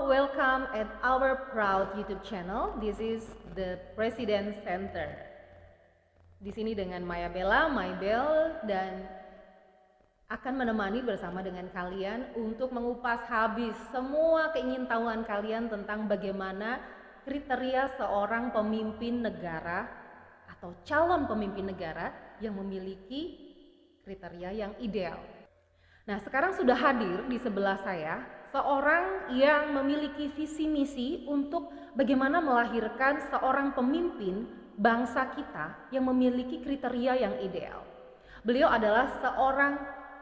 welcome at our proud YouTube channel. This is the President Center. Di sini dengan Maya Bella, Maybell, dan akan menemani bersama dengan kalian untuk mengupas habis semua keingintahuan kalian tentang bagaimana kriteria seorang pemimpin negara atau calon pemimpin negara yang memiliki kriteria yang ideal. Nah, sekarang sudah hadir di sebelah saya seorang yang memiliki visi misi untuk bagaimana melahirkan seorang pemimpin bangsa kita yang memiliki kriteria yang ideal. Beliau adalah seorang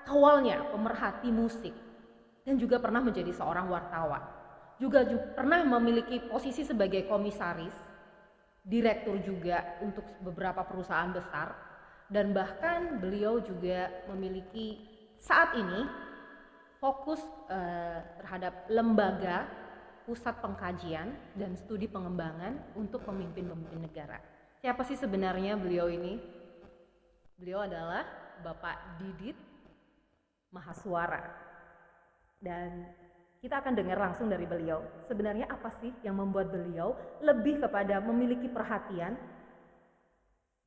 awalnya pemerhati musik dan juga pernah menjadi seorang wartawan. Juga pernah memiliki posisi sebagai komisaris, direktur juga untuk beberapa perusahaan besar, dan bahkan beliau juga memiliki saat ini fokus terhadap lembaga pusat pengkajian dan studi pengembangan untuk pemimpin-pemimpin negara. Siapa sih sebenarnya beliau ini? Beliau adalah Bapak Didit Mahaswara. Dan kita akan dengar langsung dari beliau. Sebenarnya apa sih yang membuat beliau lebih kepada memiliki perhatian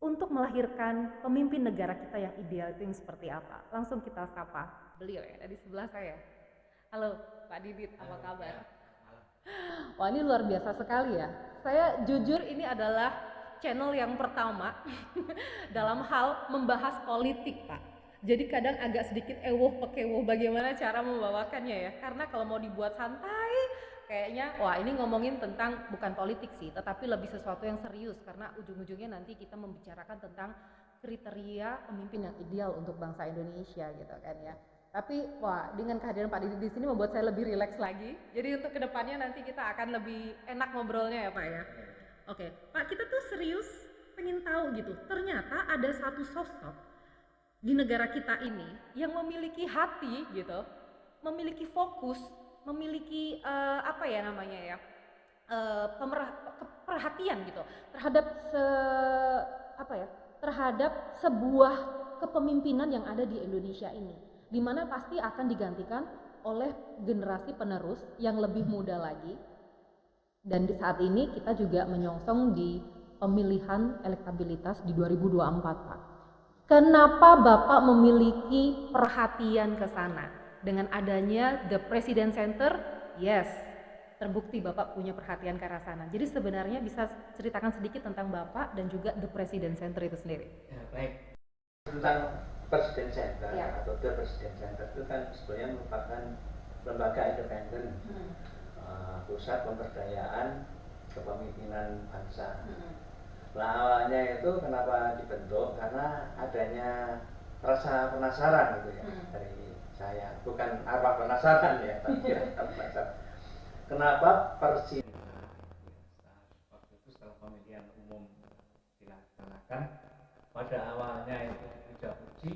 untuk melahirkan pemimpin negara kita yang ideal itu yang seperti apa? Langsung kita sapa beliau ya, di sebelah saya. Halo Pak Didit, apa kabar? Wah, ini luar biasa sekali ya. Saya jujur ini adalah channel yang pertama dalam hal membahas politik, Pak. Jadi kadang agak sedikit pekewoh bagaimana cara membawakannya ya. Karena kalau mau dibuat santai, kayaknya wah ini ngomongin tentang bukan politik sih, tetapi lebih sesuatu yang serius karena ujung-ujungnya nanti kita membicarakan tentang kriteria pemimpin yang ideal untuk bangsa Indonesia gitu kan ya. Tapi wah dengan kehadiran Pak Didi di sini membuat saya lebih rileks lagi. Jadi untuk kedepannya nanti kita akan lebih enak ngobrolnya ya Pak ya. Oke, Pak kita tuh serius pengen tahu gitu. Ternyata ada satu sosok di negara kita ini yang memiliki hati gitu, memiliki fokus, memiliki apa ya namanya ya, perhatian gitu terhadap apa ya, terhadap sebuah kepemimpinan yang ada di Indonesia ini, dimana pasti akan digantikan oleh generasi penerus yang lebih muda lagi. Dan di saat ini kita juga menyongsong di pemilihan elektabilitas di 2024, Pak. Kenapa Bapak memiliki perhatian ke sana? Dengan adanya The President Center, yes, terbukti Bapak punya perhatian ke arah sana. Jadi sebenarnya bisa ceritakan sedikit tentang Bapak dan juga The President Center itu sendiri. Ya, baik. Tentang President Center atau The President Center itu kan sebenarnya merupakan lembaga independen, pusat pemberdayaan kepemimpinan bangsa. Nah, awalnya itu kenapa dibentuk karena adanya rasa penasaran gitu ya dari saya, bukan arwah penasaran ya, tapi penasaran. Kenapa Presiden waktu itu setelah pemilihan umum dilaksanakan, pada awalnya itu dipuja-puji,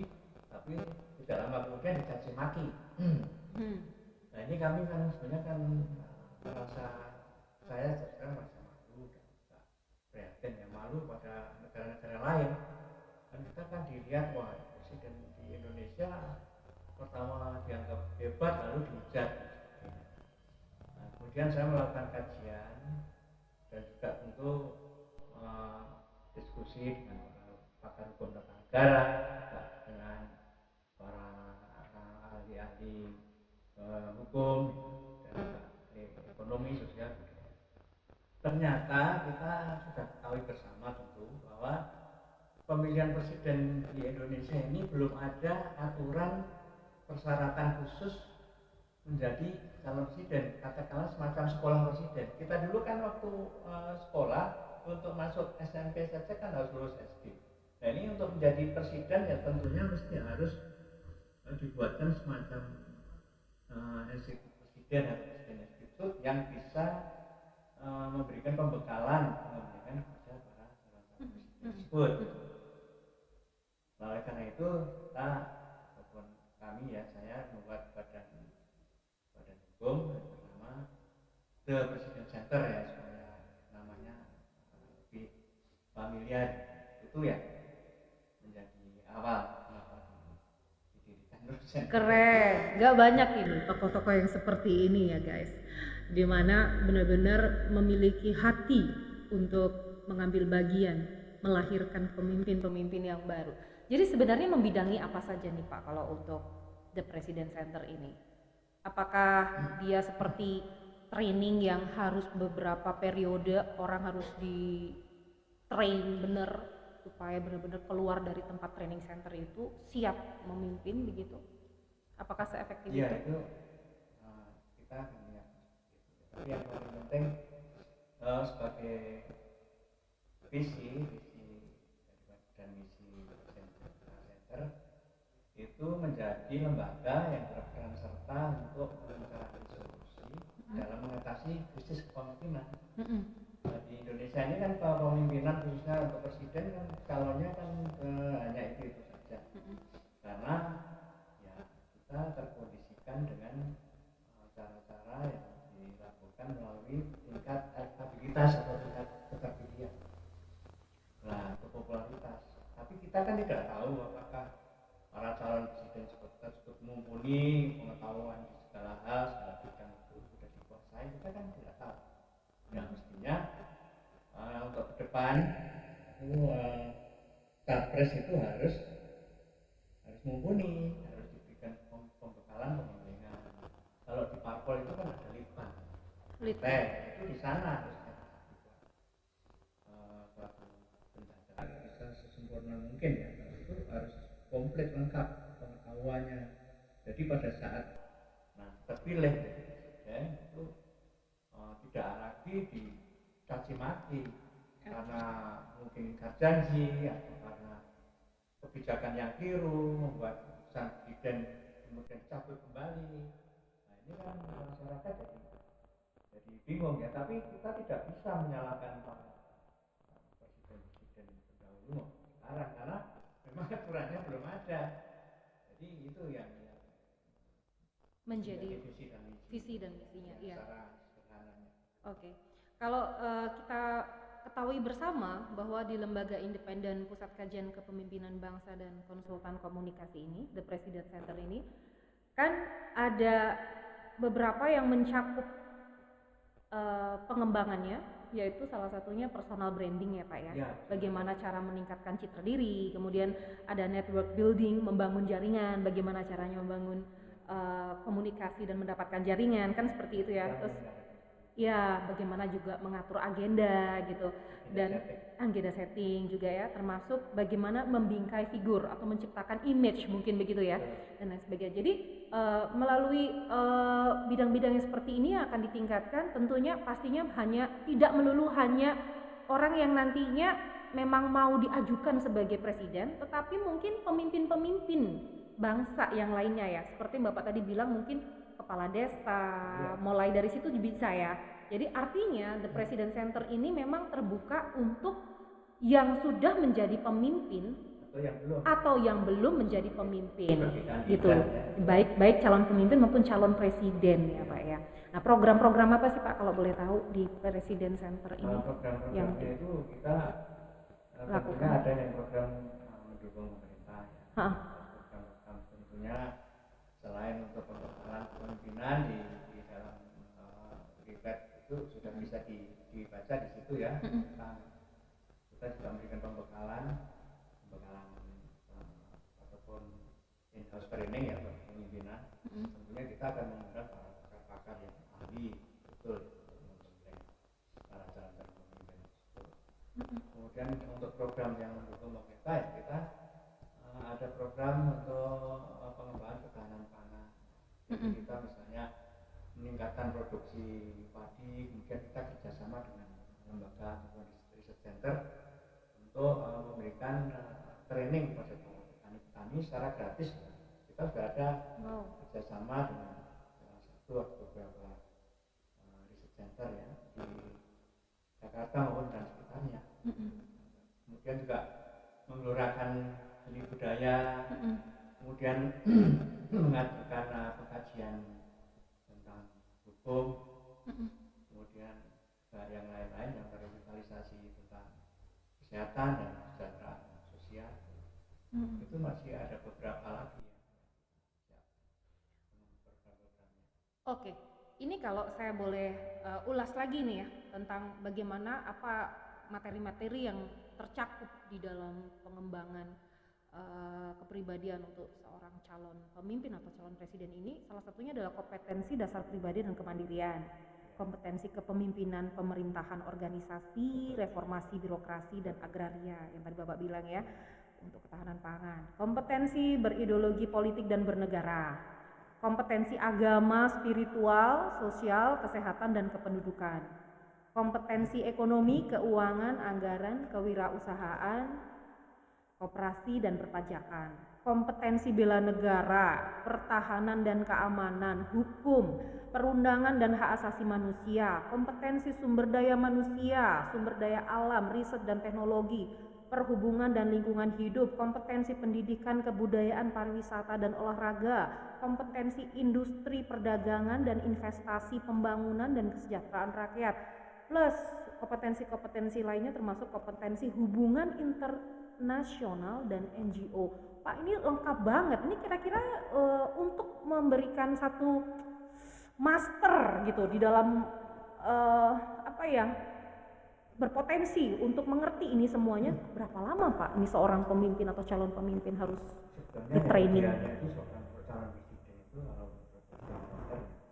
tapi tidak lama kemudian dicaci maki. Nah ini kami kan sebenarnya kan merasa, saya sekarang merasa malu dan juga prihatin ya, malu pada negara-negara lain. Dan kita kan dilihat, wah presiden di Indonesia pertama dianggap hebat lalu dihujat. Nah, kemudian saya melakukan kajian dan juga tentu diskusi dengan pakar hukum tata negara, dengan para ahli-ahli hukum dan ekonomi sosial. Ternyata kita sudah ketahui bersama tentu bahwa pemilihan presiden di Indonesia ini belum ada aturan persyaratan khusus menjadi calon presiden, katakanlah semacam sekolah presiden. Kita dulu kan waktu sekolah untuk masuk SMP saja kan harus lulus SD. Nah ini untuk menjadi presiden ya tentunya mesti harus dibuatkan semacam institut presiden atau presiden institut yang bisa memberikan pembekalan pengembangan kepada para calon presiden tersebut. Nah, oleh karena itu kita ataupun kami ya, saya membuat badan hukum bernama The President Center ya, supaya namanya lebih familiar. Itu ya menjadi awal didirikan. Terus Keren, nggak banyak ini tokoh-tokoh yang seperti ini ya guys, dimana benar-benar memiliki hati untuk mengambil bagian, melahirkan pemimpin-pemimpin yang baru. Jadi sebenarnya membidangi apa saja nih Pak kalau untuk The President Center ini? Apakah dia seperti training yang harus beberapa periode orang harus di train bener supaya benar-benar keluar dari tempat training center itu siap memimpin begitu? Apakah seefektif Iya itu? itu kita akan lihat gitu. Tapi yang paling penting sebagai visi dan misi center itu menjadi lembaga yang berperan serta untuk mencari solusi dalam mengatasi krisis kepemimpinan. Nah, di Indonesia ini kan kepemimpinan khususnya untuk presiden kan calonnya kan hanya itu saja. Karena ya kita terkondisikan dengan cara-cara yang dilakukan melalui tingkat elektabilitas atau tingkat keterpilihan. Nah, untuk popularitas. Tapi kita kan tidak tahu apakah para calon presiden tersebut mumpuni pengetahuan di segala hal, segala bidang itu sudah dikuasai. Kita kan tidak tahu. Nah, mestinya untuk ke depan itu capres itu harus mumpuni, harus diberikan pembekalan pembimbingan. Kalau di parpol itu kan ada litbang, itu di sana harusnya suatu penjagaan bisa sesempurna mungkin ya. Itu harus komplit lengkap pengetahuannya. Jadi pada saat terpilih ya, itu tidak lagi dicaci maki karena mungkin ingkar janji atau karena kebijakan yang keliru membuat keputusan presiden kemudian dicabut kembali. Nah ini kan masyarakat jadi bingung ya. Tapi kita tidak bisa menyalahkan para presiden terdahulu sekarang karena memang aturannya belum ada. Jadi itu yang menjadi visi dan misinya ya. Oke. Kalau kita ketahui bersama bahwa di Lembaga Independen Pusat Kajian Kepemimpinan Bangsa dan Konsultan Komunikasi ini, The President Center ini, kan ada beberapa yang mencakup pengembangannya, yaitu salah satunya personal branding ya Pak ya. Bagaimana cara meningkatkan citra diri, kemudian ada network building, membangun jaringan, bagaimana caranya membangun komunikasi dan mendapatkan jaringan, kan seperti itu ya. Terus ya bagaimana juga mengatur agenda gitu, dan agenda setting juga ya, termasuk bagaimana membingkai figur atau menciptakan image mungkin begitu ya, dan lain sebagainya. Jadi melalui bidang-bidang yang seperti ini akan ditingkatkan tentunya, pastinya tidak melulu hanya orang yang nantinya memang mau diajukan sebagai presiden, tetapi mungkin pemimpin-pemimpin bangsa yang lainnya ya, seperti Bapak tadi bilang mungkin kepala desa, mulai dari situ bisa ya. Jadi artinya The President Center ini memang terbuka untuk yang sudah menjadi pemimpin atau yang belum menjadi pemimpin gitu. Baik calon pemimpin maupun calon presiden ya Pak ya. Nah, program-program apa sih Pak kalau boleh tahu di President Center ini? Yang itu kita lakukan ada yang program mendukung pemerintah ya. Program tentunya selain untuk pembekalan kepemimpinan di dalam riset itu sudah bisa dibaca di situ ya. Kita juga memberikan pembekalan ataupun in-house training ya untuk kepemimpinan. Tentunya kita akan mengundang para pakar-pakar yang ahli betul mengenai para calon pemimpin tersebut. Kemudian untuk program yang mendukung pemerintah ya, kita ada program untuk pengembangan ketahanan pangan. Jadi kita misalnya meningkatkan produksi padi, kemudian kita kerjasama dengan lembaga ataupun riset center untuk memberikan training kepada petani secara gratis. Kita sudah ada kerjasama dengan salah satu atau beberapa riset center ya di Jakarta maupun dan sekitarnya. Kemudian juga menggelorakan seni budaya, kemudian mengadakan pengkajian tentang hukum, kemudian yang lain-lain yang terrevitalisasi tentang kesehatan dan kesejahteraan sosial. Itu masih ada beberapa lagi ya. Oke, ini kalau saya boleh ulas lagi nih ya tentang bagaimana apa materi-materi yang tercakup di dalam pengembangan kepribadian untuk seorang calon pemimpin atau calon presiden ini. Salah satunya adalah kompetensi dasar pribadi dan kemandirian, kompetensi kepemimpinan pemerintahan organisasi, reformasi birokrasi dan agraria yang tadi Bapak bilang ya, untuk ketahanan pangan, kompetensi berideologi politik dan bernegara, kompetensi agama, spiritual, sosial, kesehatan, dan kependudukan, kompetensi ekonomi, keuangan, anggaran, kewirausahaan, koperasi, dan perpajakan, kompetensi bela negara, pertahanan dan keamanan, hukum, perundangan dan hak asasi manusia, kompetensi sumber daya manusia, sumber daya alam, riset dan teknologi, perhubungan dan lingkungan hidup, kompetensi pendidikan, kebudayaan, pariwisata dan olahraga, kompetensi industri, perdagangan dan investasi, pembangunan dan kesejahteraan rakyat, plus kompetensi-kompetensi lainnya termasuk kompetensi hubungan internasional dan NGO. Pak, ini lengkap banget. Ini kira-kira untuk memberikan satu master gitu di dalam apa ya, berpotensi untuk mengerti ini semuanya, berapa lama Pak ini seorang pemimpin atau calon pemimpin harus di training? Sebenarnya itu seorang calon presiden itu kalau kelas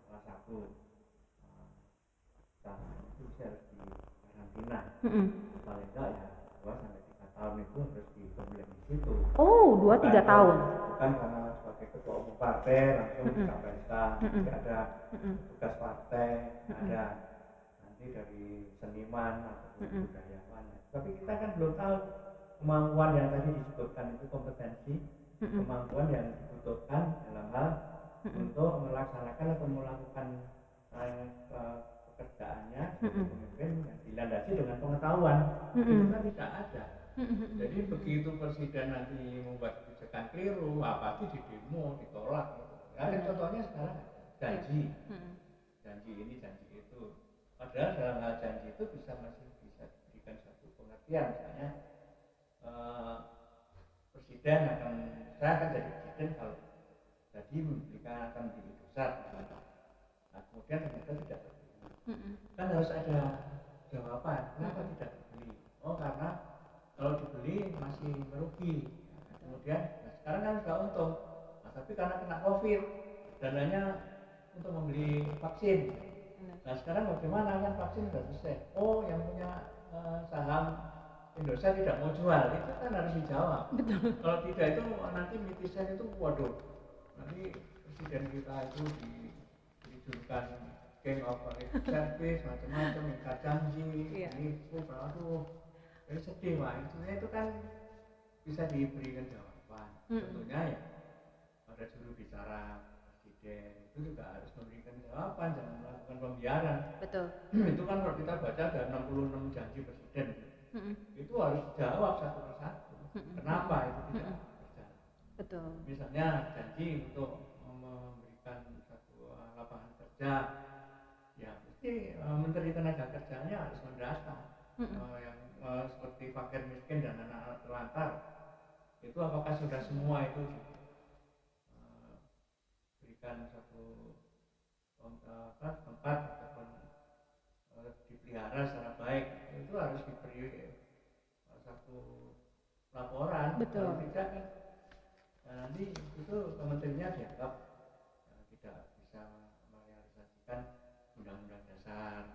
1 tahun itu bisa harus di karantina. Paling enggak ya 2 sampai 3 tahun itu harus digembleng di situ. Oh, 2-3 tahun. Bukan karena sebagai ketua umum partai langsung di KPK, nanti ada tugas partai, ada nanti dari seniman atau budayawan. Tapi kita kan belum tahu kemampuan yang tadi disebutkan itu, kompetensi, kemampuan yang dibutuhkan dalam hal untuk melaksanakan atau melakukan pekerjaannya sebagai pemimpin yang dilandasi dengan pengetahuan. Itu kan tidak ada. Jadi begitu presiden nanti membuat kebijakan keliru, apa sih di demo, ditolak. Ada contohnya sekarang janji ini, janji itu. Padahal dalam hal janji itu masih bisa diberikan satu pengertian, misalnya saya akan jadi presiden kalau jadi akan menjadi pusat. Nah, kemudian ternyata tidak terpilih. Kan harus ada jawaban, kenapa tidak dibeli? Oh, karena kalau dibeli masih merugi. Kemudian sekarang kan sudah untung. Nah, tapi karena kena COVID, dananya untuk membeli vaksin. Nah, sekarang bagaimana, kan vaksin sudah selesai. Oh, yang punya saham Indonesia tidak mau jual, itu kan harus dijawab. Betul. Kalau tidak itu nanti netizen itu waduh, nanti presiden kita itu dijulukan king of service, macam-macam, ingkar janji, nipu, aduh, jadi sedih Pak. Itu kan bisa diberikan jawaban. Tentunya ya pada juru bicara presiden itu juga harus memberikan jawaban, jangan melakukan pembiaran. Betul. Itu kan kalau kita baca ada 66 janji presiden. Itu harus dijawab satu persatu. Kenapa itu tidak berjalan? Betul. Misalnya janji untuk memberikan satu lapangan kerja, ya mesti Menteri Tenaga Kerjanya harus mendata yang seperti fakir miskin dan anak-anak terlantar. Itu apakah sudah semua itu berikan satu tempat ataupun dipelihara secara baik, itu harus diberi satu laporan. Betul. Kalau tidak kan nanti itu kementeriannya dianggap tidak bisa merealisasikan undang-undang dasar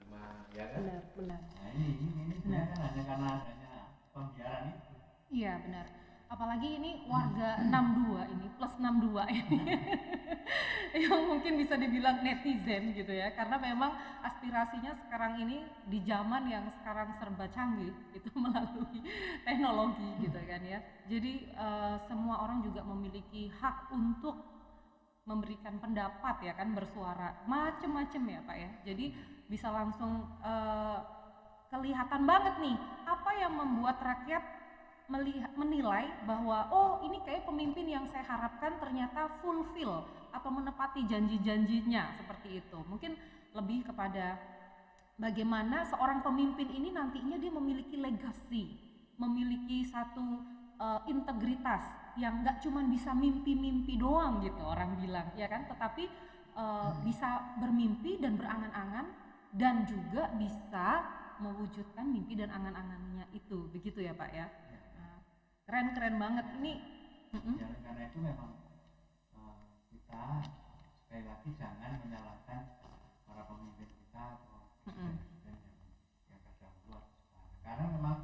45, ya kan? Benar. Nah ini kan hanya karena adanya pembiaran itu. Iya benar. Apalagi ini warga 62 ini plus 62 ini yang mungkin bisa dibilang netizen gitu ya, karena memang aspirasinya sekarang ini di zaman yang sekarang serba canggih itu melalui teknologi gitu kan ya. Jadi semua orang juga memiliki hak untuk memberikan pendapat ya kan, bersuara macem-macem ya Pak ya. Jadi bisa langsung kelihatan banget nih apa yang membuat rakyat menilai bahwa oh ini kayak pemimpin yang saya harapkan ternyata fulfill atau menepati janji-janjinya seperti itu. Mungkin lebih kepada bagaimana seorang pemimpin ini nantinya dia memiliki legacy, memiliki satu integritas yang nggak cuma bisa mimpi-mimpi doang gitu orang bilang ya kan, tetapi bisa bermimpi dan berangan-angan dan juga bisa mewujudkan mimpi dan angan-angannya itu, begitu ya Pak ya? Nah, keren banget ini. Ya, karena itu memang kita sekali lagi jangan menyalahkan para pemimpin kita atau presiden yang terdahulu. Karena memang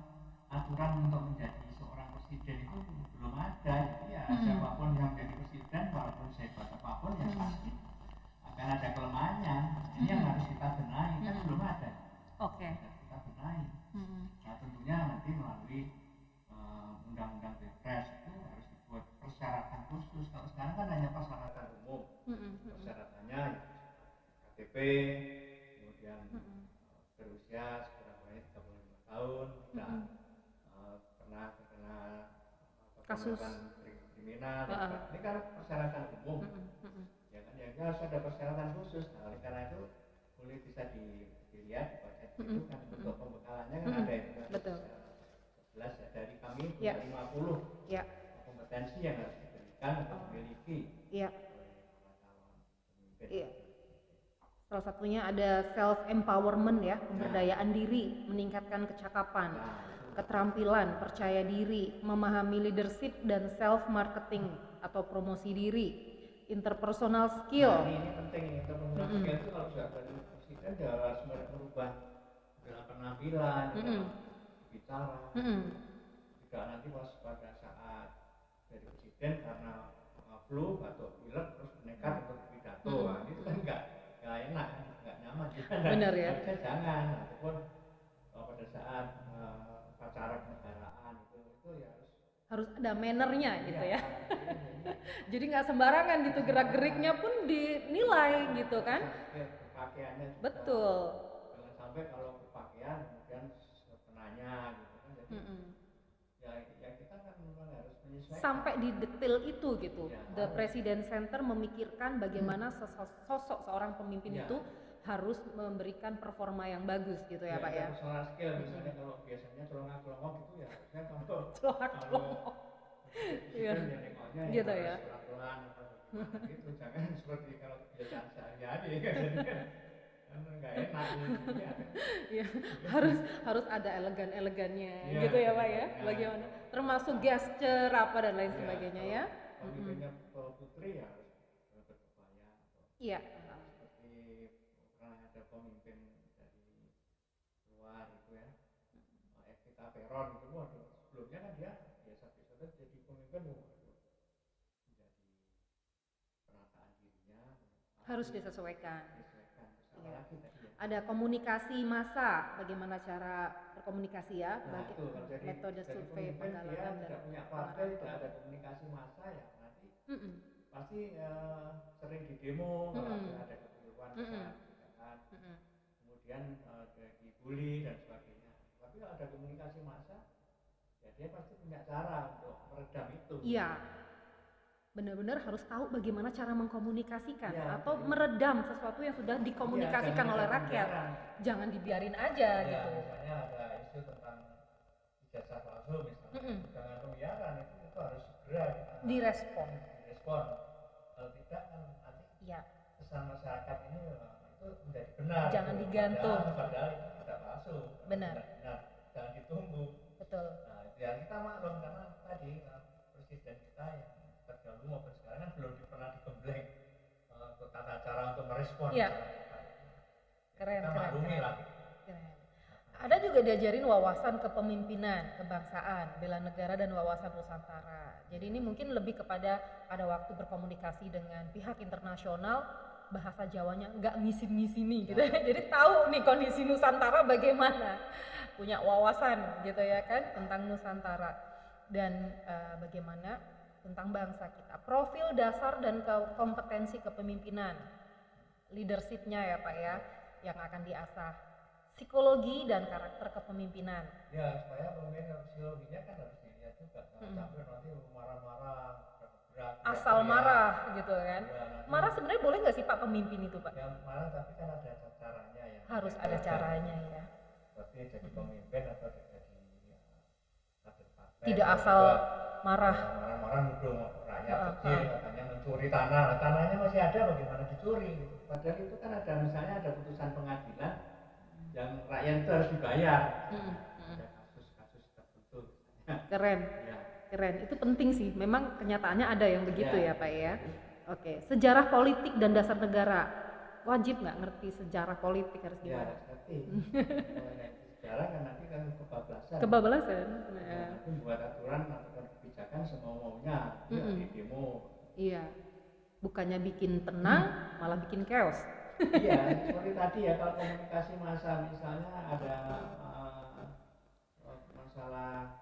aturan untuk menjadi seorang presiden itu belum ada. Jadi ya siapapun yang menjadi presiden, walaupun sehebat apapun ya pasti akan ada kelemahannya. Ini yang harus kita benahi, kan belum ada. Oke. Kita benahi. Nah tentunya nanti melalui undang-undang Pilpres itu harus dibuat persyaratan khusus. Kalau sekarang kan hanya persyaratan umum. Persyaratannya KTP, kemudian berusia sekurang-kurangnya 35 tahun, tidak pernah terkena kasus kriminal. Ini kan persyaratan umum. Ya kan, ya harus ada persyaratan khusus. Nah, oleh karena itu boleh bisa dilihat dibaca itu kan untuk pembekalannya kan ada itu kan. Betul. 11 ya, dari kami 50 kompetensi yang harus diberikan untuk memiliki oleh para calon pemimpin. Salah satunya ada self empowerment ya, pemberdayaan diri, meningkatkan kecakapan, keterampilan, percaya diri, memahami leadership dan self marketing atau promosi diri, interpersonal skill. Nah, ini penting, interpersonal skill itu kalau sudah dari presiden dia harus merubah dalam penampilan, bicara. Tidak nanti pas pada saat dari presiden karena flu atau pilek terus nekat untuk pidato, itu kan nggak enak, nggak nyaman. Benar ya. Harusnya jangan, ataupun pada saat upacara kenegaraan itu ya harus ada mannernya gitu ya. Jadi nggak sembarangan gitu, gerak-geriknya pun dinilai gitu kan. Pakaiannya juga. Betul. Jangan sampai kalau berpakaian kemudian penanya gitu kan. Jadi ya kita kan memang harus menyesuaikan. Sampai di detail itu gitu. The President Center memikirkan bagaimana sosok seorang pemimpin itu harus memberikan performa yang bagus gitu ya Pak ya. Personal skill misalnya kalau biasanya celongak-celongok gitu ya harusnya kalau Celongak-celongok. Iya. Nengoknya Gitu ya. pelan-pelan atau gimana gitu, jangan seperti kalau kebiasaan sehari-hari kan nggak enak ya. harus ada elegannya gitu ya Pak ya. Bagaimana? Termasuk gesture apa dan lain sebagainya ya. Pemimpinnya putri ya harus berkebaya. Iya. Seperti pernah ada pemimpin dari luar gitu ya, Evita Peron itu, waduh sebelumnya kan dia biasa-biasa jadi pemimpin, waduh menjadi penataan dirinya harus disesuaikan. Iya. Ada komunikasi massa, bagaimana cara berkomunikasi ya, metode survei penggalangan dan tidak punya partai, tidak ada komunikasi massa ya nanti pasti sering di demo kalau ada kekeliruan kemudian dibully dan sebagainya. Tapi kalau ada komunikasi massa ya dia pasti punya cara untuk meredam itu. Iya. Benar-benar harus tahu bagaimana cara mengkomunikasikan atau meredam sesuatu yang sudah dikomunikasikan oleh rakyat. Jangan dibiarin aja gitu. Misalnya ada isu tentang ijazah palsu misalnya, jangan pembiaran, itu harus segera direspon. Kalau tidak kan nanti pesan masyarakat ini itu menjadi benar. Jangan digantung. Padahal itu tidak palsu. Benar. Jangan ditunggu. Betul. Nah, ya kita maklum karena tadi presiden kita yang terdahulu maupun sekarang kan belum pernah digembleng tata cara untuk merespon. Iya. Keren. Lah. Ada juga diajarin wawasan kepemimpinan, kebangsaan, bela negara dan wawasan Nusantara. Jadi ini mungkin lebih kepada pada waktu berkomunikasi dengan pihak internasional, bahasa Jawanya nggak ngisin-ngisini gitu. Jadi tahu nih kondisi Nusantara bagaimana, punya wawasan gitu ya kan tentang Nusantara dan bagaimana tentang bangsa kita. Profil dasar dan kompetensi kepemimpinan, leadershipnya ya Pak ya, yang akan diasah. Psikologi dan karakter kepemimpinan. Ya, supaya pemimpin psikologinya kan harus dilihat juga. Sampai nanti marah-marah, berat. Asal marah gitu kan. Ya, marah sebenarnya boleh nggak sih Pak pemimpin itu Pak? Ya marah tapi kan ada caranya ya. Harus ada caranya ya. Tapi jadi pemimpin atau jadi kader partai. Tidak asal marah. Marah-marah nuduh rakyat kecil katanya mencuri tanah, tanahnya masih ada bagaimana dicuri gitu. Padahal itu kan ada misalnya ada putusan pengadilan yang rakyat itu harus dibayar. Ada kasus-kasus tertentu. Keren. Ya. Keren. Itu penting sih. Memang kenyataannya ada yang begitu Ya. ya, Pak ya. Oke, sejarah politik dan dasar negara. Wajib nggak ngerti sejarah politik harus Ya, gimana? harus ngerti. Sejarah kan nanti kan kebablasan. Kebablasan. Nanti buat aturan atau kebijakan semau-maunya. Ya, di demo. Iya. Bukannya bikin tenang, malah bikin chaos. Iya, seperti tadi ya, kalau komunikasi massa misalnya ada masalah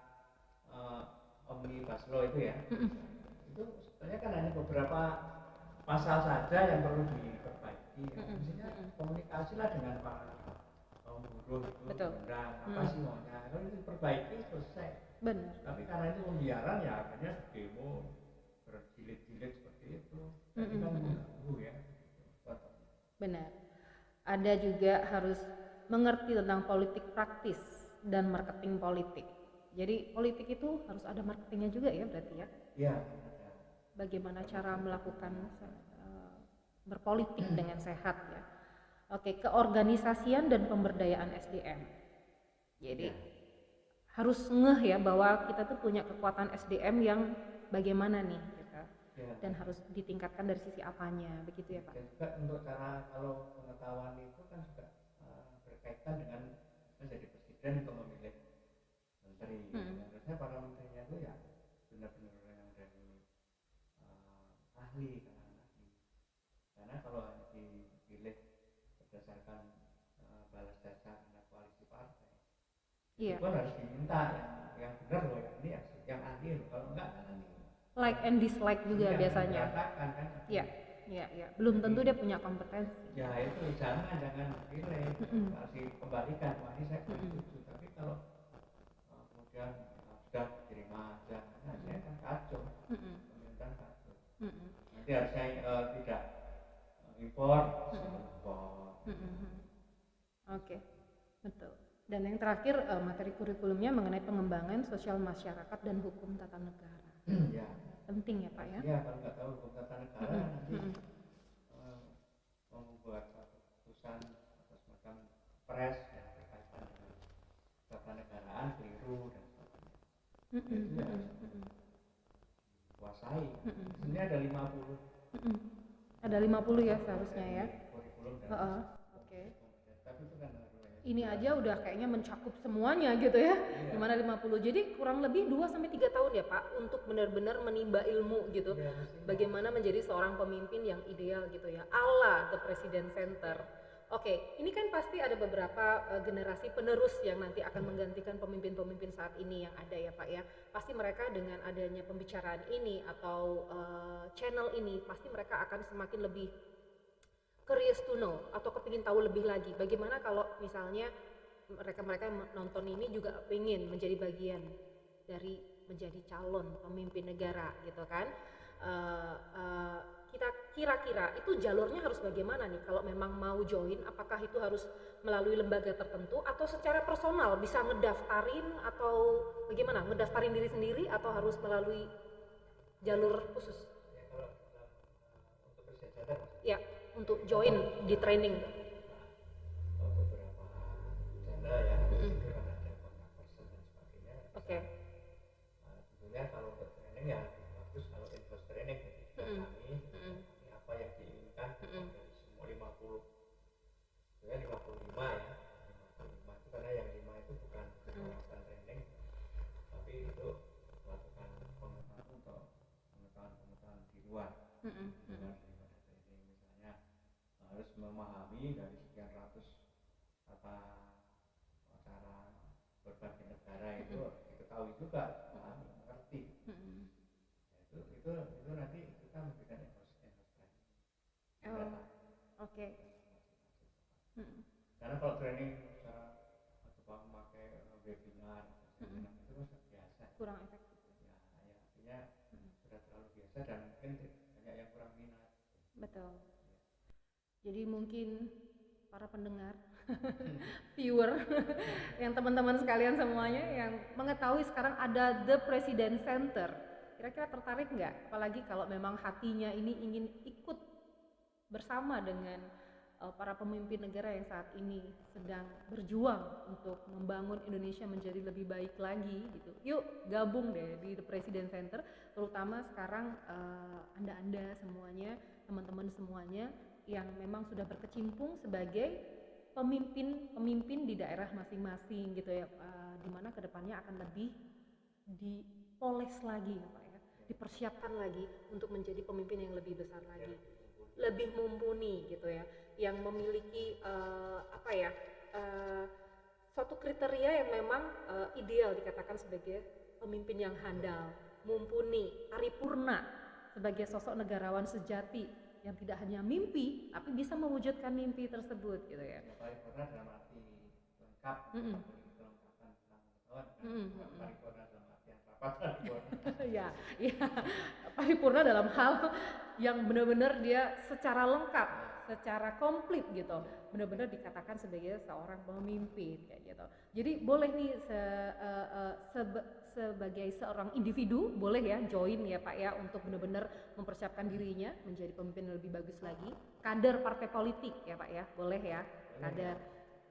omnibus law itu ya, itu sebenarnya kan hanya beberapa pasal saja yang perlu diperbaiki. Maksudnya komunikasilah dengan para kaum buruh itu, undang apa sih maunya, kalau itu diperbaiki selesai. Benar. Tapi karena itu pembiaran ya akhirnya demo berjilid-jilid seperti itu. Jadi kan mengganggu ya. Benar. Ada juga harus mengerti tentang politik praktis dan marketing politik. Jadi politik itu harus ada marketingnya juga ya berarti ya? Iya. Bagaimana cara melakukan berpolitik dengan sehat ya? Oke, keorganisasian dan pemberdayaan SDM. Jadi harus ngeh ya bahwa kita tuh punya kekuatan SDM yang bagaimana nih gitu. Dan harus ditingkatkan dari sisi apanya, begitu ya Pak? Dan juga untuk cara kalau pengetahuan itu kan juga berkaitan dengan menjadi presiden untuk memilih menteri. Harusnya para menterinya itu ya benar-benar yang dari ahli, kalangan ahli. Karena kalau dipilih berdasarkan balas jasa karena koalisi partai, itu pun harus diminta yang benar loh, yang ahli loh. Kalau enggak kan like and dislike juga biasanya. Kan? Iya. Belum tentu dia punya kompetensi. Ya itu jangan pilih, harus dikembalikan. Wah ini saya setuju. Tapi kalau kemudian sudah diterima aja, saya kan kacau, pemerintahan kacau. Nanti harusnya tidak impor. Oke, betul. Dan yang terakhir materi kurikulumnya mengenai pengembangan sosial masyarakat dan hukum tata negara. Ya. Penting ya Pak ya? Iya, kalau nggak tahu hukum tata negara nanti membuat satu keputusan atau semacam pres yang berkaitan dengan tata negaraan keliru dan sebagainya. Itu ya harus dikuasai. Sebenarnya ada 50. Ada 50 ya seharusnya ya. Kurikulum dan Oke. Tapi itu kan ini aja udah kayaknya mencakup semuanya gitu ya. Iya. Gimana 50? Jadi kurang lebih 2 sampai 3 tahun ya Pak untuk benar-benar menimba ilmu gitu. Iya, bagaimana menjadi seorang pemimpin yang ideal gitu ya. Ala The President Center. Oke, ini kan pasti ada beberapa generasi penerus yang nanti akan menggantikan pemimpin-pemimpin saat ini yang ada ya Pak ya. Pasti mereka dengan adanya pembicaraan ini atau channel ini pasti mereka akan semakin lebih curious to know atau kepingin tahu lebih lagi bagaimana kalau misalnya mereka yang nonton ini juga pengen menjadi bagian dari menjadi calon pemimpin negara gitu kan. Kita kira-kira itu jalurnya harus bagaimana nih kalau memang mau join, apakah itu harus melalui lembaga tertentu atau secara personal bisa ngedaftarin atau bagaimana, ngedaftarin diri sendiri atau harus melalui jalur khusus? Ya, kalau untuk bersejajar ya, untuk join di training. Beberapa channel ya, itu kan ada kontak person dan sebagainya. Oke. Tentunya kalau untuk training ya bagus kalau in-house training jadi kami apa yang diinginkan dari semua 50. Sebenarnya 55 ya. 55 itu karena yang 5 itu bukan melakukan training, tapi itu melakukan pengetahuan untuk pengetahuan di luar. Harus memahami dari sekian ratus tata cara berbagai negara itu diketahui juga, pahami, mengerti. Itu nanti kita memberikan in-house training. Oke. Karena kalau training secara coba memakai webinar itu kan biasa. Kurang efektif. Ya, artinya sudah terlalu biasa dan mungkin banyak yang kurang minat. Betul. Jadi mungkin para pendengar, viewer, yang teman-teman sekalian semuanya yang mengetahui sekarang ada The President Center Kira-kira tertarik nggak? Apalagi kalau memang hatinya ini ingin ikut bersama dengan para pemimpin negara yang saat ini sedang berjuang untuk membangun Indonesia menjadi lebih baik lagi gitu. Yuk gabung deh di The President Center, terutama sekarang Anda-anda semuanya, teman-teman semuanya yang memang sudah berkecimpung sebagai pemimpin di daerah masing-masing gitu ya, dimana kedepannya akan lebih dipoles lagi ya Pak ya, dipersiapkan lagi untuk menjadi pemimpin yang lebih besar lagi, lebih mumpuni gitu ya, yang memiliki suatu kriteria yang memang ideal dikatakan sebagai pemimpin yang handal, mumpuni, paripurna, sebagai sosok negarawan sejati yang tidak hanya mimpi tapi bisa mewujudkan mimpi tersebut gitu ya. Paripurna dalam arti lengkap, memiliki kelengkapan tentang pengetahuan kan, paripurna dalam arti yang rapat paripurna. ya paripurna dalam hal yang benar-benar dia secara lengkap, secara komplit gitu, benar-benar dikatakan sebagai seorang pemimpin kayak gitu. Jadi boleh nih sebagai seorang individu boleh ya join ya Pak ya, untuk benar-benar mempersiapkan dirinya menjadi pemimpin yang lebih bagus lagi. Kader partai politik ya Pak ya, boleh ya kader.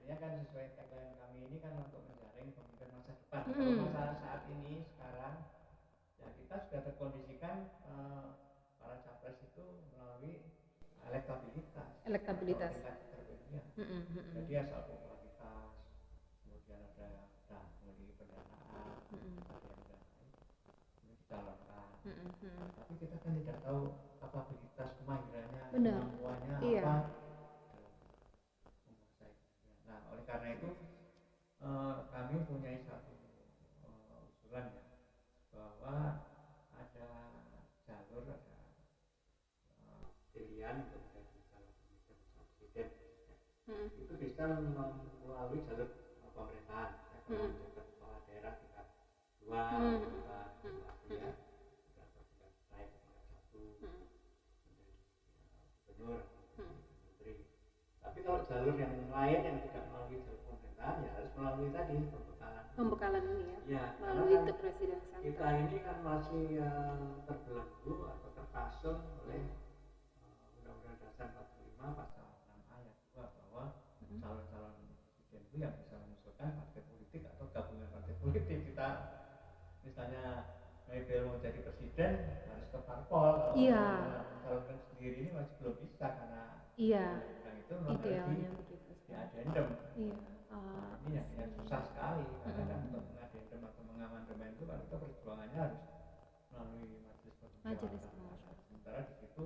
Ya kan sesuai tagline kami ini kan untuk menjaring pemimpin masa depan. Kalau masa saat ini sekarang ya kita sudah terkondisikan para capres itu melalui elektabilitas tingkat terpilihnya. Jadi asal popularitas, kemudian ada memiliki pendanaan, ada yang lain dicalonkan. Tapi kita kan tidak tahu kapabilitas, kemahirannya, kemampuannya apa. Nah, oleh karena itu kami punya satu usulan ya, bahwa ada jalur, ada pilihan untuk menjadi calon presiden. Itu bisa melalui jalur pemerintahan, kalau menjabat kepala daerah tingkat 2, tingkat 1 ya, tingkat naik ke tingkat 1, menjadi gubernur, menteri. Tapi kalau jalur yang lain yang tidak melalui jalur pemerintahan ya harus melalui tadi pembekalan ini ya, melalui The President Center. Kita ini kan masih terbelenggu atau terpasung oleh Undang-Undang Dasar 45 pasal 6 ayat 2 bahwa calon-calon presiden itu yang bisa mengusulkan partai politik atau gabungan partai politik. Kita misalnya Maybel mau jadi presiden harus ke parpol, kalau mencalonkan sendiri ini masih belum bisa karena undang itu memang harus di adendum. Ini yang susah sekali karena kan untuk mengadendum atau mengamandemen itu kan itu perjuangannya harus melalui majelis permusyawaratan. Sementara di situ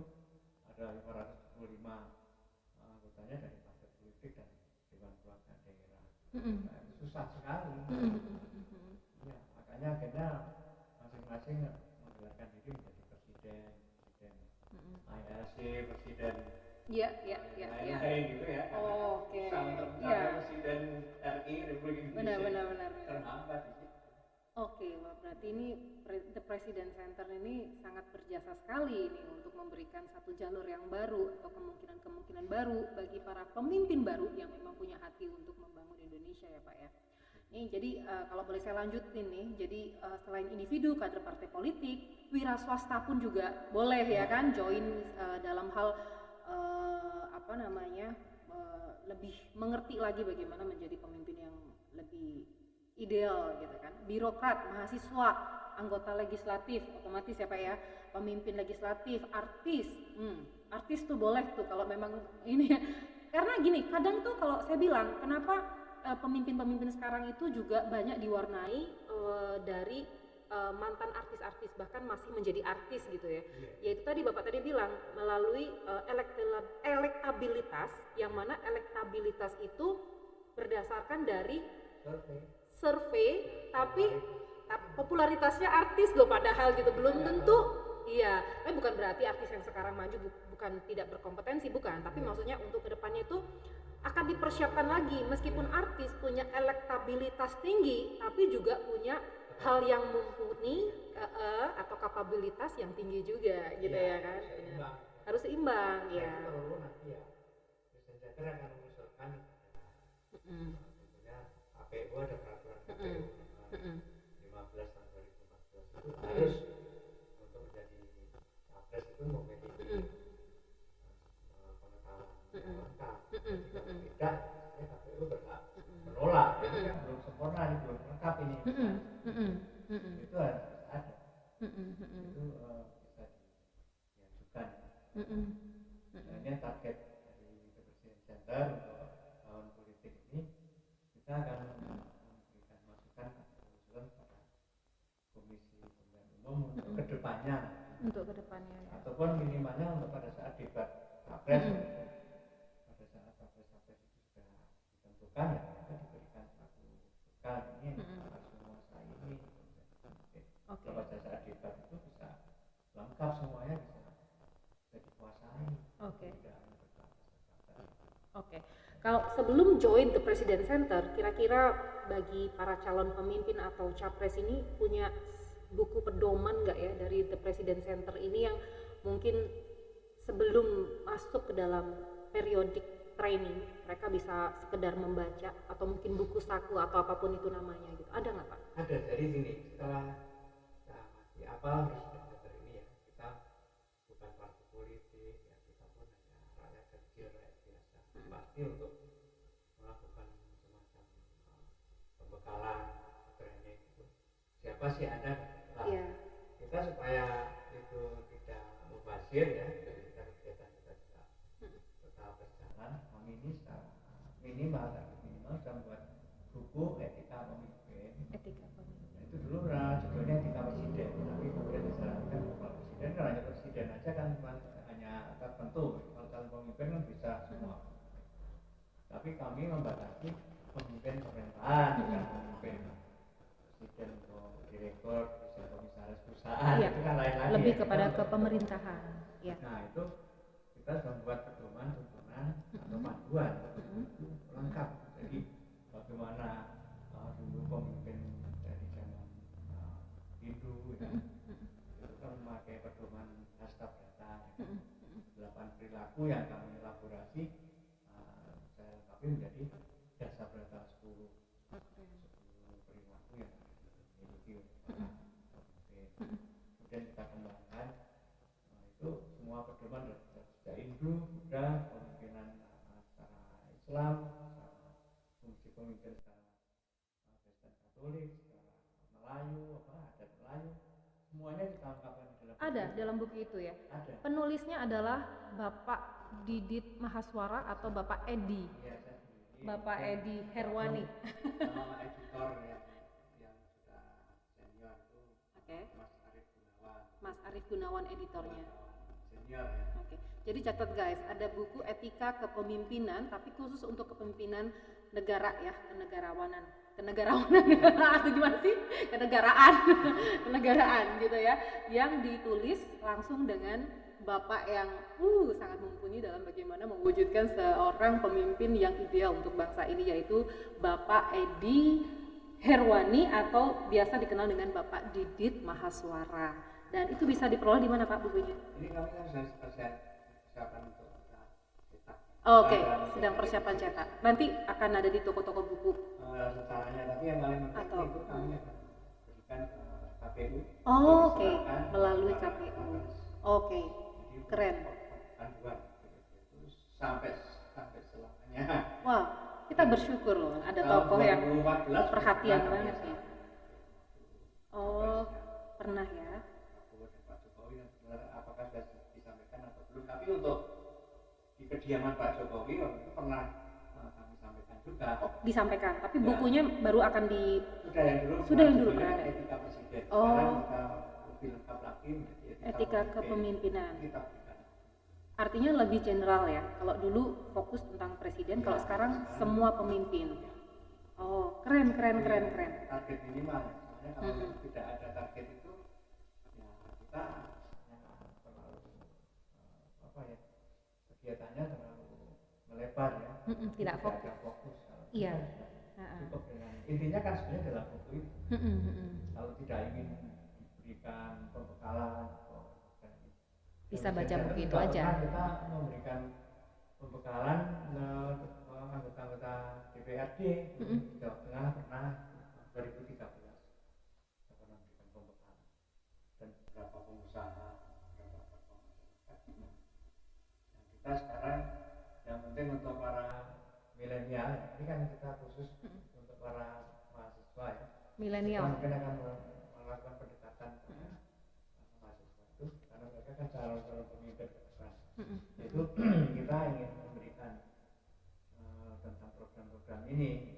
ada 575 anggotanya dari partai politik dan dewan perwakilan daerah. Nah, itu susah sekali. Ya, makanya akhirnya masing-masing menggelarkan diri menjadi presiden IRC, presiden lain-lain gitu ya. Oke. Presiden RI Republik Indonesia terhambat di situ. Oke, berarti ini The President Center ini sangat berjasa sekali ini untuk memberikan satu jalur yang baru atau kemungkinan-kemungkinan baru bagi para pemimpin baru yang memang punya hati untuk membangun Indonesia ya Pak ya. Nih, jadi kalau boleh saya lanjutin nih, jadi selain individu, kader partai politik, wira swasta pun juga boleh ya kan join dalam hal lebih mengerti lagi bagaimana menjadi pemimpin yang lebih ideal gitu kan. Birokrat, mahasiswa, anggota legislatif, otomatis ya Pak ya, pemimpin legislatif, artis, artis tuh boleh tuh kalau memang ini ya. Karena gini, kadang tuh kalau saya bilang kenapa pemimpin-pemimpin sekarang itu juga banyak diwarnai dari mantan artis-artis, bahkan masih menjadi artis gitu ya. Yaitu tadi Bapak tadi bilang melalui elektabilitas, yang mana elektabilitas itu berdasarkan dari survei, tapi popularitasnya artis loh padahal gitu, belum tentu. Iya, tapi bukan berarti artis yang sekarang maju bukan tidak berkompetensi, bukan. Tapi maksudnya untuk kedepannya itu akan dipersiapkan lagi, meskipun artis punya elektabilitas tinggi, tapi juga punya hal yang mumpuni atau kapabilitas yang tinggi juga, gitu ya kan? Harus seimbang, ya. Perlu nanti ya, Presiden Center akan mengusulkan tentunya KPU, ada peraturan KPU 15 tahun 2014 itu harus itu memiliki pengetahuan lengkap. Jadi kalau tidak, ya KPU berhak menolak. Ini kan belum sempurna, ini belum lengkap ini. Itu harus ada. Itu bisa diajukan. Sebenarnya target dari The President Center untuk tahun politik ini, kita akan memberikan masukan atau usulan pada Komisi Pemilihan Umum untuk kedepannya. Untuk kedepannya ya. Ataupun minimalnya untuk pada saat debat capres, pada saat capres-capres itu sudah ditentukan, ya kita diberikan satu bekal ini harus menguasai ini. Kalau pada saat debat itu bisa lengkap semuanya, bisa dikuasai. Oke. Kalau sebelum join The President Center, kira-kira bagi para calon pemimpin atau capres ini punya buku pedoman nggak ya dari The President Center ini yang mungkin sebelum masuk ke dalam periodic training mereka bisa sekedar membaca atau mungkin buku saku atau apapun itu namanya gitu, ada nggak Pak? Ada. Jadi gini, setelah kita masih apal President Center ini ya, kita bukan partai politik ya, kita pun hanya rakyat kecil, rakyat biasa. Pasti untuk melakukan semacam pembekalan training itu siapa sih Anda? Kita supaya itu tidak mubazir ya, kita kegiatan kita juga tetap berjalan. Kami ini secara minimal sudah membuat buku etika pemimpin. Nah, itu dulu judulnya etika presiden, tapi kemudian disarankan kalau presiden kan hanya presiden aja kan, hanya tertentu. Kalau calon pemimpin kan bisa semua. Tapi kami membatasi pemimpin pemerintahan, bukan pemimpin presiden atau direktur, presiden komisaris perusahaan, itu kan lain lagi. Lebih kepada kepemerintahan. Ya. Nah itu kita sudah membuat pedoman tuntunan atau panduan itu lengkap. Jadi bagaimana dulu pemimpin dari zaman Hindu ya, itu kan memakai pedoman Hastapdata, 8 perilaku yang kami elaborasi. Saya lengkapi menjadi Dasabdata 10 perilaku yang dimiliki oleh para pemimpin. Kemudian kita kembangkan itu semua pedoman dari Hindu, Buddha, pemimpinan secara Islam, secara fungsi pemimpin secara Kristen Katolik, secara Melayu, adat Melayu, semuanya kita ungkapkan di dalam buku. Ada dalam buku itu ya? Ada. Penulisnya adalah Bapak Didit Mahaswara atau Bapak Edi? Iya, saya sendiri. Bapak Edi Herwani. Editor yang sudah senior itu Mas Arief Gunawan editornya. Senior ya. Oke. Jadi catat guys, ada buku etika kepemimpinan tapi khusus untuk kepemimpinan negara ya, kenegarawanan atau gimana sih? Kenegaraan gitu ya, yang ditulis langsung dengan Bapak yang sangat mumpuni dalam bagaimana mewujudkan seorang pemimpin yang ideal untuk bangsa ini, yaitu Bapak Edi Herwani atau biasa dikenal dengan Bapak Didit Mahaswara. Dan itu bisa diperoleh di mana Pak bukunya? Ini kami kan sedang persiapan untuk cetak. Oke, sedang persiapan cetak. Nanti akan ada di toko-toko buku. Secaranya, tapi yang paling penting itu kami akan berikan ke KPU. Oke, melalui KPU. Oke, keren. Panduan itu sampai selamanya. Wah, kita bersyukur loh ada tokoh yang perhatian banget ya. Oh, pernah ya. Pak Jokowi, apakah sudah disampaikan atau belum? Tapi untuk di kediaman Pak Jokowi waktu itu pernah kami sampaikan juga. Oh, disampaikan, tapi bukunya baru akan di. Sudah yang dulu pernah ada. Etika Presiden. Oh. Sekarang kita lebih lengkap lagi menjadi Etika kepemimpinan. Kita berikan. Artinya lebih general ya. Kalau dulu fokus tentang presiden, kalau sekarang semua pemimpin. Oh, keren. Target minimal ya. Soalnya kalau tidak ada target itu, ya kita terlalu kegiatannya terlalu melebar ya. Tidak fokus. Ada fokus. Iya. Cukup dengan intinya kan sebenarnya dalam buku itu. Kalau tidak ingin diberikan pembekalan bisa baca buku itu aja. Kita memberikan pembekalan anggota-anggota DPRD Jawa Tengah pernah 2013 kita pernah memberikan pembekalan, dan beberapa pengusaha, beberapa kita sekarang yang penting untuk para milenial, ini kan kita khusus untuk para mahasiswa ya. Milenial. Kita mungkin akan melakukan pendekatan pada mahasiswa itu karena mereka kan calon pemimpin ke depan. Itu kita ingin memberikan tentang program-program ini.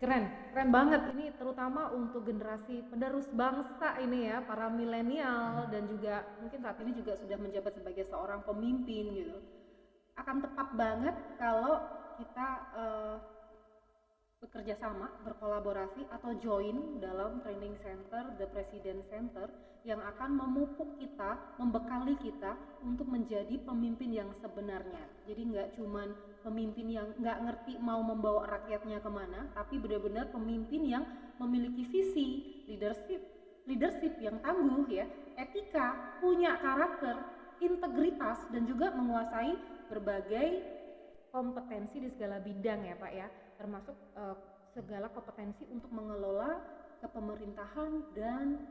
Keren banget ini, terutama untuk generasi penerus bangsa ini ya, para milenial dan juga mungkin saat ini juga sudah menjabat sebagai seorang pemimpin gitu. Akan tepat banget kalau kita bekerja sama, berkolaborasi atau join dalam training center The President Center yang akan memupuk kita, membekali kita untuk menjadi pemimpin yang sebenarnya. Jadi nggak cuman pemimpin yang nggak ngerti mau membawa rakyatnya kemana, tapi benar-benar pemimpin yang memiliki visi, leadership yang tangguh ya, etika, punya karakter, integritas dan juga menguasai berbagai kompetensi di segala bidang ya Pak ya, termasuk segala kompetensi untuk mengelola kepemerintahan dan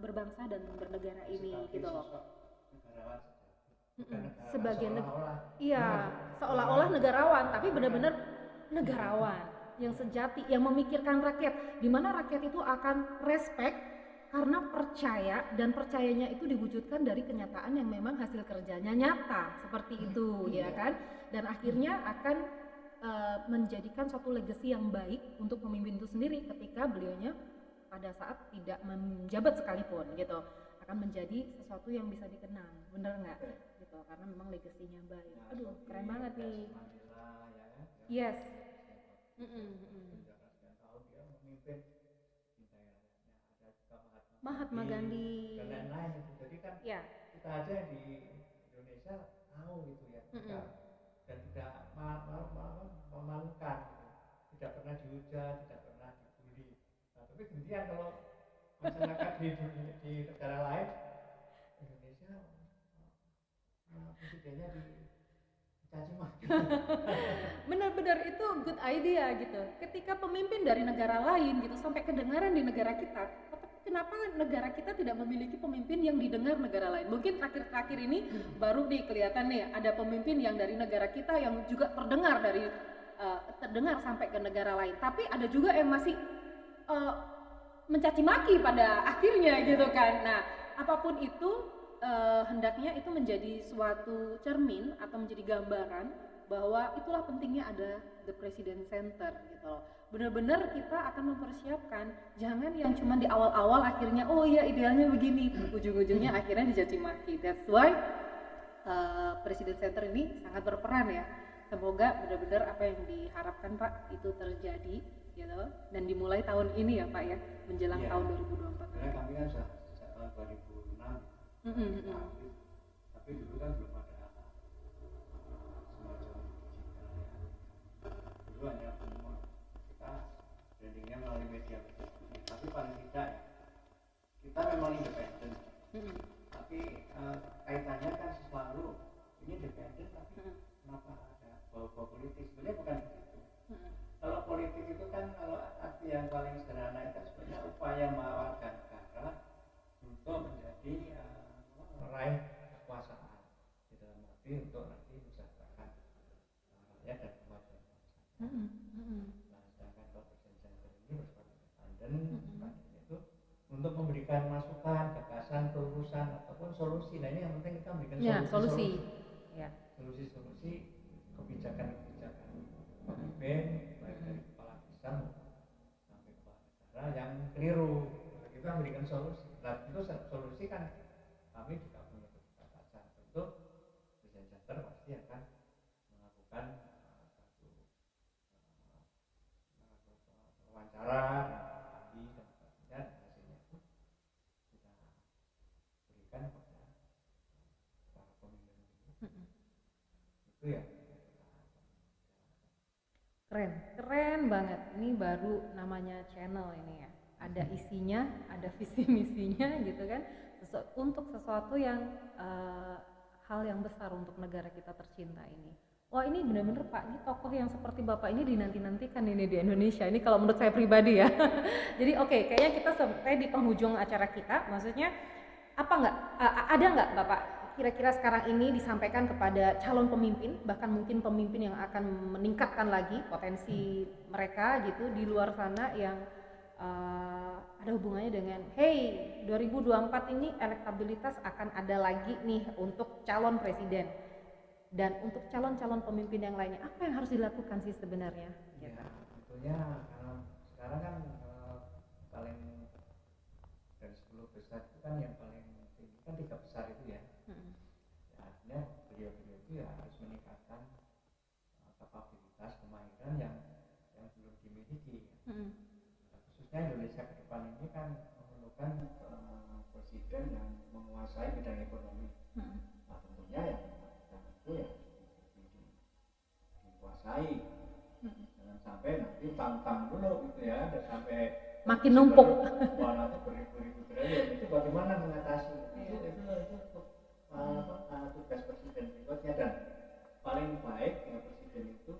berbangsa dan bernegara ini gitu loh. Sebagian iya, seolah-olah negarawan, tapi benar-benar negarawan yang sejati, yang memikirkan rakyat, di mana rakyat itu akan respect karena percaya, dan percayanya itu diwujudkan dari kenyataan yang memang hasil kerjanya nyata seperti itu ya kan, dan akhirnya akan menjadikan suatu legacy yang baik untuk pemimpin itu sendiri ketika beliaunya pada saat tidak menjabat sekalipun gitu, akan menjadi sesuatu yang bisa dikenang, bener nggak gitu, karena memang legasinya baik. Aduh keren banget nih. Yes. Mahatma Gandhi dan lain-lain itu. Jadi kan ya, kita aja di Indonesia tahu gitu ya, dan tidak memalukan gitu. Tidak pernah dihujat, tidak pernah dibully. Nah, tapi kemudian kalau masyarakat di negara lain, Indonesia presidennya dicaci maki. Benar-benar itu good idea gitu. Ketika pemimpin dari negara lain gitu sampai kedengaran di negara kita, kenapa negara kita tidak memiliki pemimpin yang didengar negara lain? Mungkin terakhir-terakhir ini baru nih kelihatan nih ada pemimpin yang dari negara kita yang juga terdengar sampai ke negara lain. Tapi ada juga yang masih mencaci maki pada akhirnya gitu kan. Nah, apapun itu hendaknya itu menjadi suatu cermin atau menjadi gambaran bahwa itulah pentingnya ada The President Center gitu loh. Benar-benar kita akan mempersiapkan, jangan yang cuma di awal-awal akhirnya oh ya idealnya begini, ujung-ujungnya akhirnya dicaci maki. That's why President Center ini sangat berperan ya. Semoga benar-benar apa yang diharapkan Pak itu terjadi gitu, dan dimulai tahun ini ya Pak ya, menjelang tahun 2024. Karena kami kan sudah sejak tahun 2006 tapi dulu kan belum ada semacam digital ya. Dulu hanya kita brandingnya melalui media, tapi paling tidak kita memang independen. Tapi kaitannya kan selalu ini independen, tapi kenapa ada bau-bau politik? Sebenarnya bukan begitu. Kalau politik itu kan, kalau arti yang paling sederhana itu sebenarnya upaya menawarkan negara untuk menjadi meraih kekuasaan di dalam arti untuk nanti mensejahterakan rakyat dan kemajuan bangsa. Nah, sedangkan kalau President Center ini bersifat independen, itu untuk memberikan masukan, gagasan, terobosan ataupun solusi. Nah ini yang penting kita memberikan solusi. Solusi kebijakan-kebijakan pemimpin, baik dari kepala desa sampai kepala negara yang keliru. Nah, kita memberikan solusi. Nah itu solusi kan kami juga punya kebijakan. Tentu President Center pasti akan melakukan satu wawancara dan sebagainya, dan hasilnya itu kita berikan kepada para pemimpin itu ya. Keren banget. Ini baru namanya channel ini ya, ada isinya, ada visi misinya gitu kan, untuk sesuatu yang hal yang besar untuk negara kita tercinta ini. Wah ini benar-benar Pak, ini tokoh yang seperti Bapak ini dinanti-nantikan ini di Indonesia ini kalau menurut saya pribadi ya. Jadi oke, kayaknya kita sampai di penghujung acara kita, maksudnya apa ada nggak Bapak kira-kira sekarang ini disampaikan kepada calon pemimpin, bahkan mungkin pemimpin yang akan meningkatkan lagi potensi mereka gitu di luar sana yang ada hubungannya dengan hey 2024 ini elektabilitas akan ada lagi nih untuk calon presiden dan untuk calon-calon pemimpin yang lainnya, apa yang harus dilakukan sih sebenarnya? Ya, tentunya karena sekarang kan paling dari 10 besar itu kan yang paling tinggi kan 3 besar itu ya. Ya, artinya beliau-beliau itu ya harus meningkatkan kapabilitas kemahiran yang belum dimiliki. Khususnya Indonesia ke depan ini kan memerlukan presiden yang menguasai bidang ekonomi. Nah tentunya ya bidang itu ya dikuasai. Jangan sampai nanti tantang dulu gitu ya, dan sampai makin numpuk. Wah nanti beribu-ribu triliun itu bagaimana mengatasi itu tugas presiden berikutnya. Dan paling baik ya presiden itu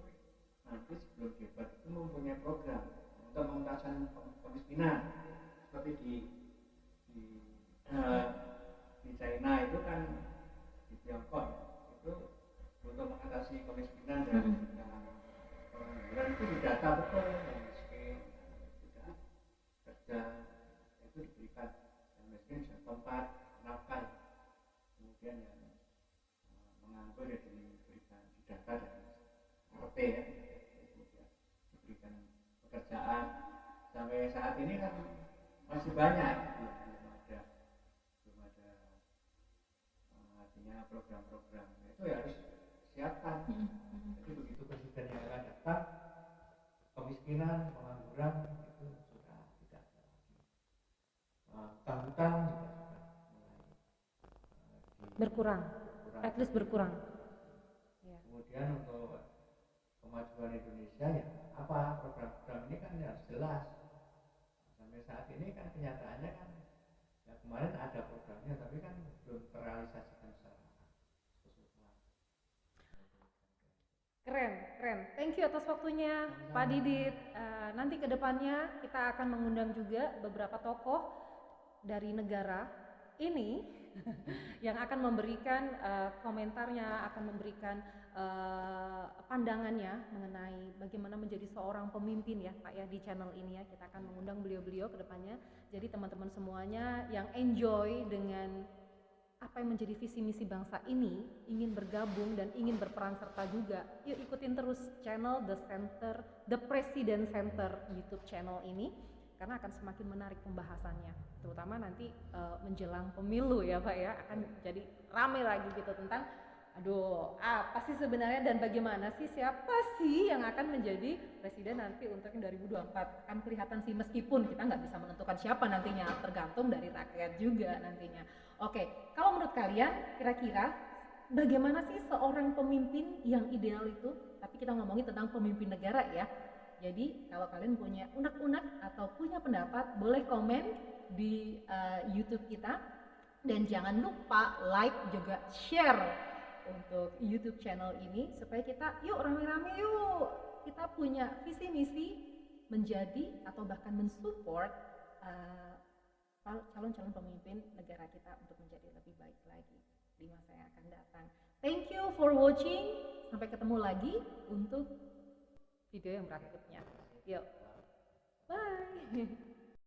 nanti sebelum debat itu mempunyai program untuk mengatasan kemiskinan seperti di China itu kan, di Tiongkok itu untuk mengatasi kemiskinan dan pengangguran itu didata betul yang miskin tidak kerja itu diberikan, yang miskin bisa tempat nafkah, kemudian yang menganggur ya diberikan didata dari RT ya, kemudian diberikan pekerjaan. Sampai saat ini kan masih banyak belum ada artinya program-program itu ya harus siapkan. Jadi begitu presiden yang akan datang, kemiskinan, pengangguran itu sudah tidak ada lagi. Hutang-hutang juga sudah mulai berkurang, at least berkurang. Kemudian untuk kemajuan Indonesia ya apa, program-program ini kan harus jelas. Sampai saat ini kan kenyataannya kan ya kemarin ada programnya tapi kan belum terrealisasikan secara keseluruhan. Keren. Thank you atas waktunya Pak Didit. Nanti kedepannya kita akan mengundang juga beberapa tokoh dari negara ini yang akan memberikan komentarnya, akan memberikan pandangannya mengenai bagaimana menjadi seorang pemimpin ya Pak ya di channel ini ya. Kita akan mengundang beliau-beliau kedepannya. Jadi teman-teman semuanya yang enjoy dengan apa yang menjadi visi misi bangsa ini, ingin bergabung dan ingin berperan serta juga, yuk ikutin terus channel The President Center YouTube channel ini, karena akan semakin menarik pembahasannya, terutama nanti menjelang pemilu ya Pak ya, akan jadi rame lagi gitu tentang apa sih sebenarnya dan bagaimana sih, siapa sih yang akan menjadi presiden nanti untuk yang 2024. Akan kelihatan sih, meskipun kita nggak bisa menentukan siapa nantinya, tergantung dari rakyat juga nantinya. Oke, kalau menurut kalian kira-kira bagaimana sih seorang pemimpin yang ideal itu? Tapi kita ngomongin tentang pemimpin negara ya. Jadi kalau kalian punya unek-unek atau punya pendapat, boleh komen di YouTube kita. Dan jangan lupa like juga share untuk YouTube channel ini supaya kita yuk rame-rame yuk kita punya visi misi menjadi atau bahkan mensupport calon-calon pemimpin negara kita untuk menjadi lebih baik lagi di masa yang akan datang. Thank you for watching. Sampai ketemu lagi untuk video yang berikutnya. Yuk. Bye.